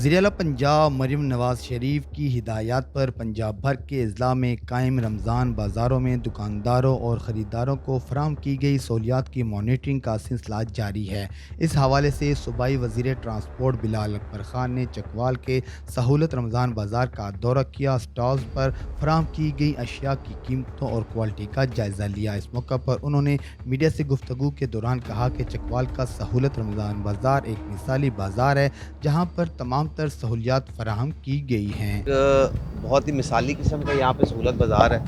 वज़ीर आला पंजाब मरीम नवाज शरीफ की हिदायत पर पंजाब भर के अजला में कायम रमज़ान बाज़ारों में दुकानदारों और ख़रीदारों को फराहम की गई सहूलियात की मॉनिटरिंग का सिलसिला जारी है। इस हवाले से सूबाई वज़ीर ट्रांसपोर्ट बिलाल अकबर खान ने चकवाल के सहूलत रमज़ान बाज़ार का दौरा किया। स्टॉल्स पर फराहम की गई अशिया की कीमतों और क्वालिटी का जायज़ा लिया। इस मौका पर उन्होंने मीडिया से गुफ्तगू के दौरान कहा कि चकवाल का सहूलत रमज़ान बाज़ार एक मिसाली बाज़ार है जहाँ पर तमाम तर सहूलियात फराहम की गई हैं। बहुत ही मिसाली किस्म का यहाँ पे सहूलत बाज़ार है।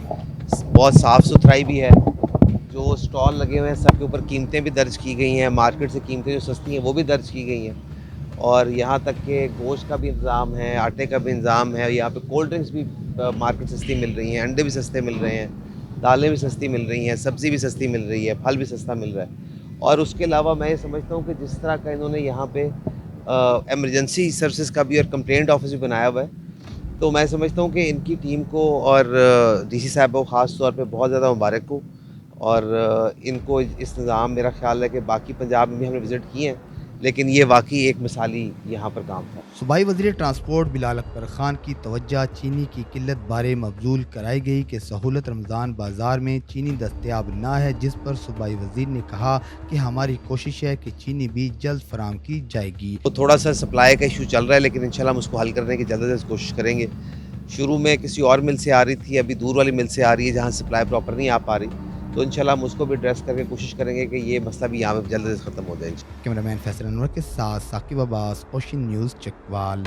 बहुत साफ़ सुथराई भी है। जो स्टॉल लगे हुए हैं सब के ऊपर कीमतें भी दर्ज की गई हैं। मार्केट से कीमतें जो सस्ती हैं वो भी दर्ज की गई हैं। और यहाँ तक कि गोश्त का भी इंतज़ाम है, आटे का भी इंतज़ाम है। यहाँ पे कोल्ड ड्रिंक्स भी मार्केट सस्ती मिल रही हैं, अंडे भी सस्ते मिल रहे हैं, दालें भी सस्ती मिल रही हैं, सब्ज़ी भी सस्ती मिल रही है, फल भी सस्ता मिल रहा है। और उसके अलावा मैं ये समझता हूँ कि जिस तरह का इन्होंने यहाँ पे एमरजेंसी सर्विसेज का भी और कंप्लेंट ऑफिस भी बनाया हुआ है, तो मैं समझता हूँ कि इनकी टीम को और डीसी साहब को ख़ास तौर पे बहुत ज़्यादा मुबारक हो। और इनको इस निज़ाम, मेरा ख्याल है कि बाकी पंजाब में भी हमने विज़िट किए हैं, लेकिन ये वाकई एक मिसाली यहाँ पर काम था। सूबाई वज़ीर ट्रांसपोर्ट बिलाल अकबर खान की तवज्जो चीनी की किल्लत बारे मबजूल कराई गई कि सहूलत रमज़ान बाज़ार में चीनी दस्तयाब ना है, जिस पर सूबाई वज़ीर ने कहा कि हमारी कोशिश है कि चीनी भी जल्द फराहम की जाएगी। तो थोड़ा सा सप्लाई का इशू चल रहा है, लेकिन इंशाल्लाह हम उसको हल करने की जल्द से जल्द कोशिश करेंगे। शुरू में किसी और मिल से आ रही थी, अभी दूर वाली मिल से आ रही है जहाँ सप्लाई प्रॉपर नहीं आ पा रही, तो इंशाल्लाह हम उसको भी एड्रेस करके कोशिश करेंगे कि ये मसला भी यहाँ पे जल्द से जल्द ख़त्म हो जाए। कैमरामैन फैसल अनवर के साथ साकिब अब्बास, ओशन न्यूज़, चकवाल।